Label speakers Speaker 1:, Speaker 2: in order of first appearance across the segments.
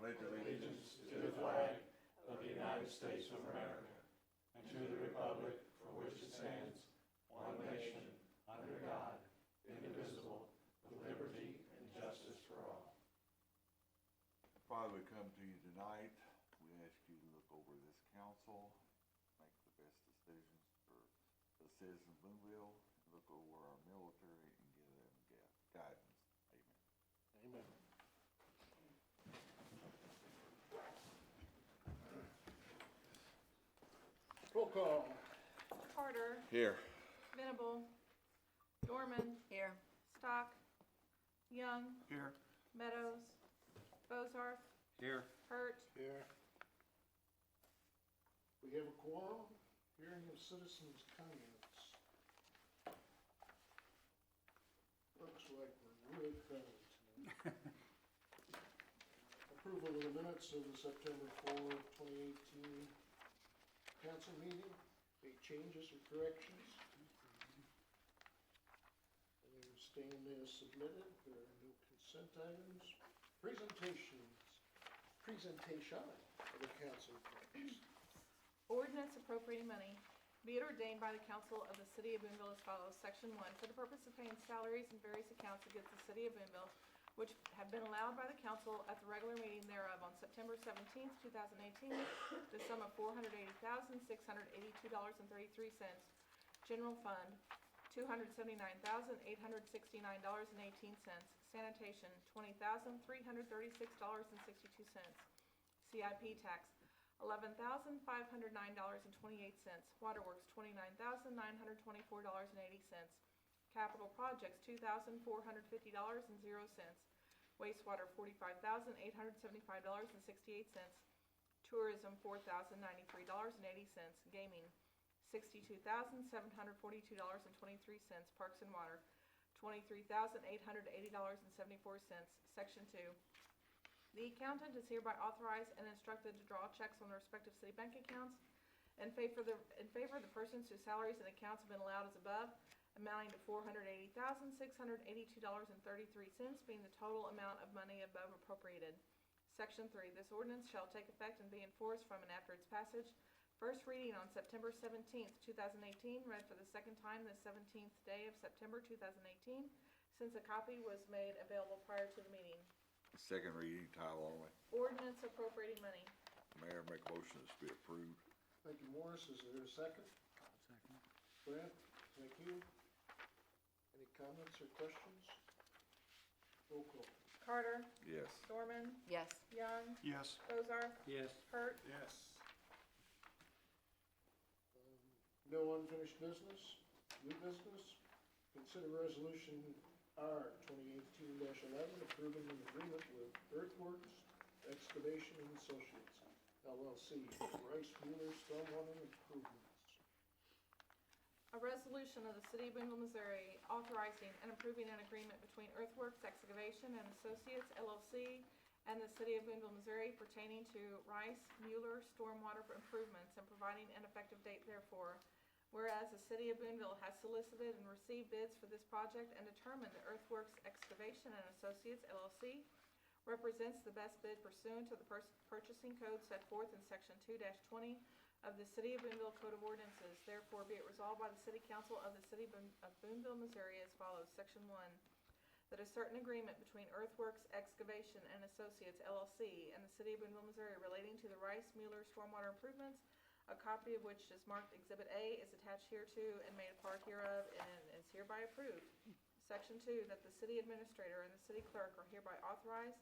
Speaker 1: pledge
Speaker 2: allegiance to the flag of the United States of America and to the republic for which it stands, one nation, under God, indivisible, with liberty and justice for all.
Speaker 1: Father, we come to you tonight. We ask you to look over this council, make the best decisions for the citizens of Boonville, look over our military, and give them guidance. Amen.
Speaker 3: Amen. Roll call.
Speaker 4: Carter.
Speaker 1: Here.
Speaker 4: Venable. Dorman.
Speaker 5: Here.
Speaker 4: Stock. Young.
Speaker 3: Here.
Speaker 4: Meadows. Bozarth.
Speaker 3: Here.
Speaker 4: Hurt.
Speaker 3: Here. We have a quorum. Hearing of citizens' comments. Looks like we're really crowded tonight. Approval of the minutes of the September 4, 2018 council meeting. Any changes or corrections? They will stand as submitted. There are no consent items. Presentation of the council reports.
Speaker 4: Ordinance appropriating money. Be it ordained by the council of the city of Boonville as follows. Section 1, for the purpose of paying salaries and various accounts against the city of Boonville, which have been allowed by the council at the regular meeting thereof on September 17th, 2018, the sum of $480,682.33. General fund, $279,869.18. Sanitation, $20,336.62. CIP tax, $11,509.28. Waterworks, $29,924.80. Capital projects, $2,450.00. Wastewater, $45,875.68. Tourism, $4,093.80. Gaming, $62,742.23. Parks and Water, $23,880.74. Section 2. The accountant is hereby authorized and instructed to draw checks on the respective city bank accounts in favor of the persons whose salaries and accounts have been allowed as above, amounting to $480,682.33, being the total amount of money above appropriated. Section 3. This ordinance shall take effect and be enforced from and after its passage. First reading on September 17th, 2018, read for the second time the 17th day of September 2018, since a copy was made available prior to the meeting.
Speaker 1: Second reading, title only.
Speaker 4: Ordinance appropriating money.
Speaker 1: Mayor, make a motion this be approved.
Speaker 3: Thank you, Morris. Is there a second?
Speaker 2: Second.
Speaker 3: Brad, thank you. Any comments or questions? Roll call.
Speaker 4: Carter.
Speaker 1: Yes.
Speaker 4: Dorman.
Speaker 5: Yes.
Speaker 4: Young.
Speaker 3: Yes.
Speaker 4: Bozarth.
Speaker 2: Yes.
Speaker 4: Hurt.
Speaker 3: Yes. No unfinished business. New business. Consider resolution R 2018-11 approving an agreement with Earthworks Excavation and Associates, LLC, Rice Mueller Stormwater Improvements.
Speaker 4: A resolution of the City of Boonville, Missouri, authorizing and approving an agreement between Earthworks Excavation and Associates, LLC, and the City of Boonville, Missouri, pertaining to Rice Mueller Stormwater Improvements and providing an effective date therefore. Whereas the City of Boonville has solicited and received bids for this project and determined that Earthworks Excavation and Associates, LLC, represents the best bid pursuant to the purchasing code set forth in Section 2-20 of the City of Boonville Code of Ordinances. Therefore, be it resolved by the City Council of the City of Boonville, Missouri as follows. Section 1, that a certain agreement between Earthworks Excavation and Associates, LLC, and the City of Boonville, Missouri relating to the Rice Mueller Stormwater Improvements, a copy of which is marked Exhibit A, is attached hereto and made a part hereof and is hereby approved. Section 2, that the city administrator and the city clerk are hereby authorized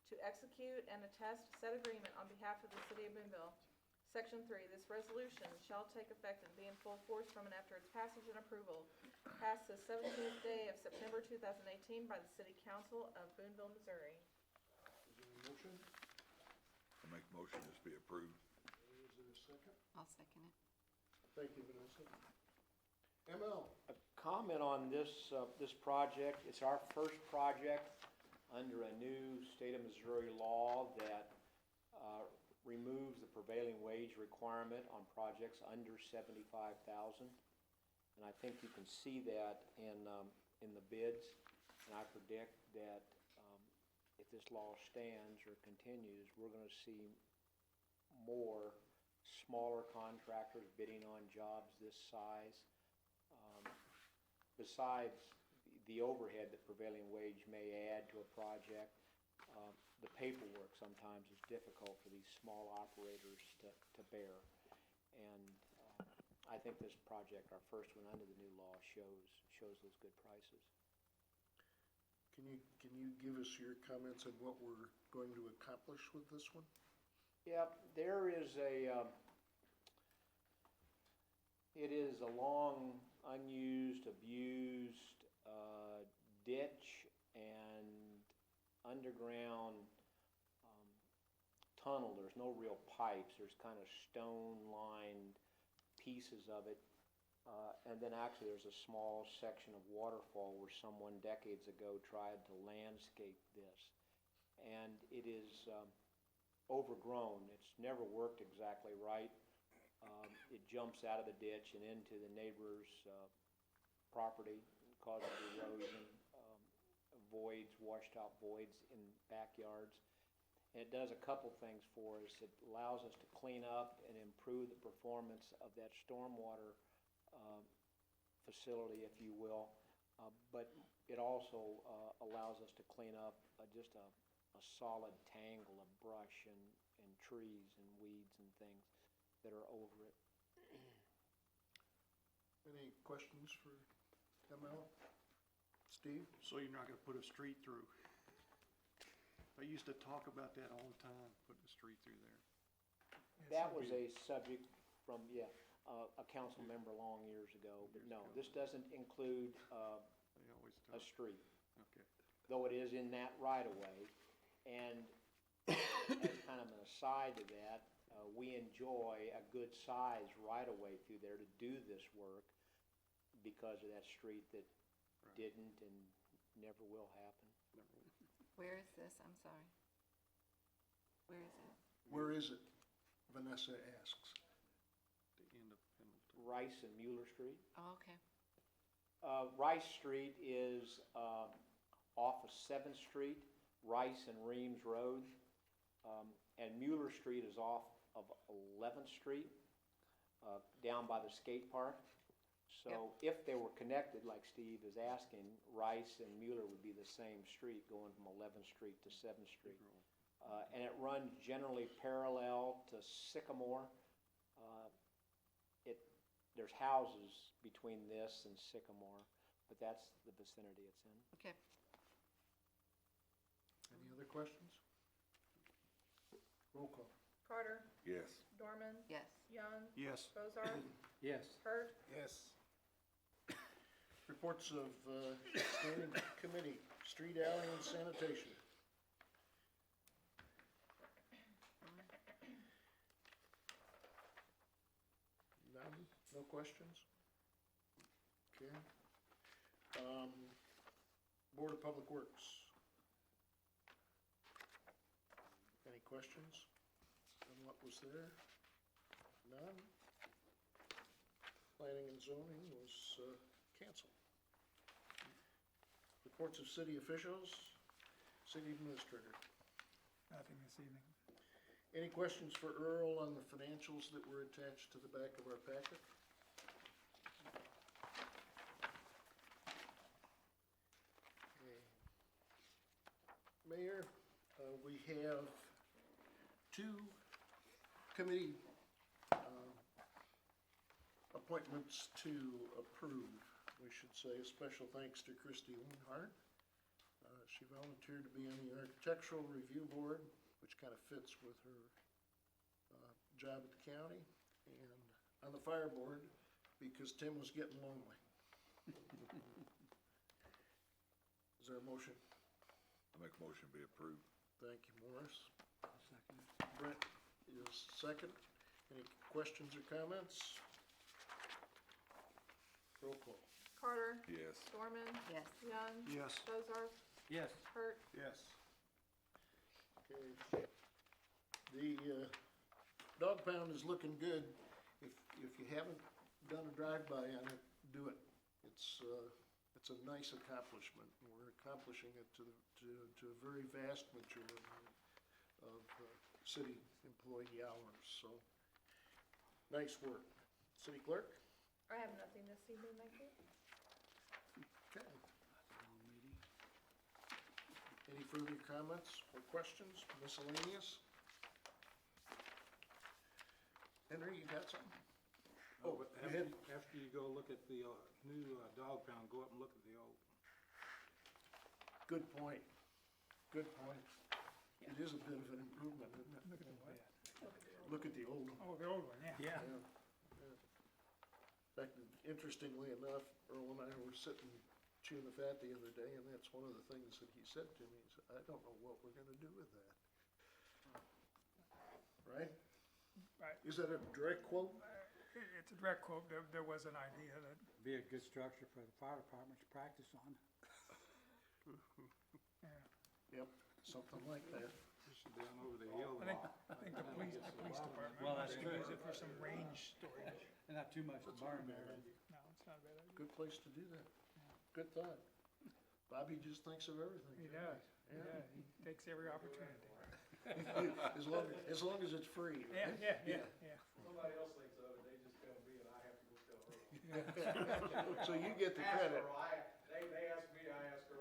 Speaker 4: to execute and attest said agreement on behalf of the City of Boonville. Section 3, this resolution shall take effect and be in full force from and after its passage and approval, passed the 17th day of September 2018 by the City Council of Boonville, Missouri.
Speaker 3: Is there a motion?
Speaker 1: I make a motion this be approved.
Speaker 3: Is there a second?
Speaker 5: I'll second it.
Speaker 3: Thank you, Vanessa. ML.
Speaker 6: A comment on this project. It's our first project under a new state of Missouri law that removes the prevailing wage requirement on projects under $75,000, and I think you can see that in the bids. And I predict that if this law stands or continues, we're gonna see more smaller contractors bidding on jobs this size. Besides the overhead that prevailing wage may add to a project, the paperwork sometimes is difficult for these small operators to bear. And I think this project, our first one under the new law, shows those good prices.
Speaker 3: Can you give us your comments on what we're going to accomplish with this one?
Speaker 6: Yep, there is it is a long, unused, abused ditch and underground tunnel. There's no real pipes. There's kind of stone-lined pieces of it. And then actually there's a small section of waterfall where someone decades ago tried to landscape this. And it is overgrown. It's never worked exactly right. It jumps out of the ditch and into the neighbor's property, causes erosion, voids, washed out voids in backyards. And it does a couple things for us. It allows us to clean up and improve the performance of that stormwater facility, if you will. But it also allows us to clean up just a solid tangle of brush and trees and weeds and things that are over it.
Speaker 3: Any questions for ML? Steve?
Speaker 2: So you're not gonna put a street through? I used to talk about that all the time, putting a street through there.
Speaker 6: That was a subject from, a council member long years ago, but no, this doesn't include
Speaker 2: They always
Speaker 6: a
Speaker 2: talk.
Speaker 6: street,
Speaker 2: Okay.
Speaker 6: though it is in that right-of-way. And as kind of an aside to that, we enjoy a good size right-of-way through there to do this work because of that street that
Speaker 2: Right.
Speaker 6: didn't and never will happen.
Speaker 5: Where is this? I'm sorry. Where is it?
Speaker 3: Where is it? Vanessa asks.
Speaker 2: The end of Pendleton.
Speaker 6: Rice and Mueller Street.
Speaker 5: Oh, okay.
Speaker 6: Rice Street is off of 7th Street, Rice and Reams Road, and Mueller Street is off of 11th Street, down by the skate park. So if they were connected, like Steve is asking, Rice and Mueller would be the same street going from 11th Street to 7th Street. And it runs generally parallel to Sycamore. There's houses between this and Sycamore, but that's the vicinity it's in.
Speaker 5: Okay.
Speaker 3: Any other questions? Roll call.
Speaker 4: Carter,
Speaker 1: Yes.
Speaker 4: Dorman,
Speaker 5: Yes.
Speaker 4: Young,
Speaker 2: Yes.
Speaker 4: Bozarth,
Speaker 6: Yes.
Speaker 4: Hurt,
Speaker 3: Yes. Reports of standing committee, street, alley, and sanitation. None? No questions? Okay. Board of Public Works. Any questions on what was there? None? Planning and zoning was canceled. Reports of city officials, city administrator.
Speaker 7: Nothing this evening.
Speaker 3: Any questions for Earl on the financials that were attached to the back of our packet? Okay. Mayor, we have two committee appointments to approve. We should say a special thanks to Christy Leonhardt. She volunteered to be on the Architectural Review Board, which kind of fits with her job at the county, and on the Fire Board, because Tim was getting lonely. Is there a motion?
Speaker 1: I make a motion to be approved.
Speaker 3: Thank you, Morris.
Speaker 7: Second.
Speaker 3: Brent is second. Any questions or comments? Roll call.
Speaker 4: Carter,
Speaker 1: Yes.
Speaker 4: Dorman,
Speaker 5: Yes.
Speaker 4: Young,
Speaker 2: Yes.
Speaker 4: Bozarth,
Speaker 6: Yes.
Speaker 4: Hurt,
Speaker 2: Yes.
Speaker 3: Okay. The dog pound is looking good. If you haven't done a drive-by on it, do it. It's it's a nice accomplishment, and we're accomplishing it to a very vast majority of city employee hours, so, nice work. City clerk?
Speaker 4: I have nothing this evening, thank you.
Speaker 3: Okay. Any further comments or questions, miscellaneous? Henry, you got something?
Speaker 8: Oh, but
Speaker 3: go ahead.
Speaker 8: after you go look at the new dog pound, go up and look at the old.
Speaker 3: Good point. Good point. It is a bit of an improvement, isn't it?
Speaker 7: Look at the what?
Speaker 3: Look at the old one.
Speaker 7: Oh, the old one, yeah.
Speaker 3: Yeah. In fact, interestingly enough, Earl and I were sitting chewing the fat the other day, and that's one of the things that he said to me. He said, I don't know what we're gonna do with that. Right?
Speaker 7: Right.
Speaker 3: Is that a direct quote?
Speaker 7: It's a direct quote. There was an idea that,
Speaker 9: Be a good structure for the fire department to practice on.
Speaker 7: yeah.
Speaker 3: Yep, something like that.
Speaker 8: Just down over the hill.
Speaker 7: I think the police department
Speaker 9: Well, that's
Speaker 7: wants to
Speaker 9: true.
Speaker 7: use it for some range storage.
Speaker 9: And not too much to burn there.
Speaker 7: No, it's not a bad idea.
Speaker 3: Good place to do that. Good thought. Bobby just thinks of everything.
Speaker 7: He does,
Speaker 3: Yeah.
Speaker 7: yeah, he takes every opportunity.
Speaker 3: As long as it's free.
Speaker 7: Yeah,
Speaker 3: right?
Speaker 7: yeah.
Speaker 8: Somebody else thinks of it, they just tell me and I have to go tell her.
Speaker 3: So you get the credit.
Speaker 8: I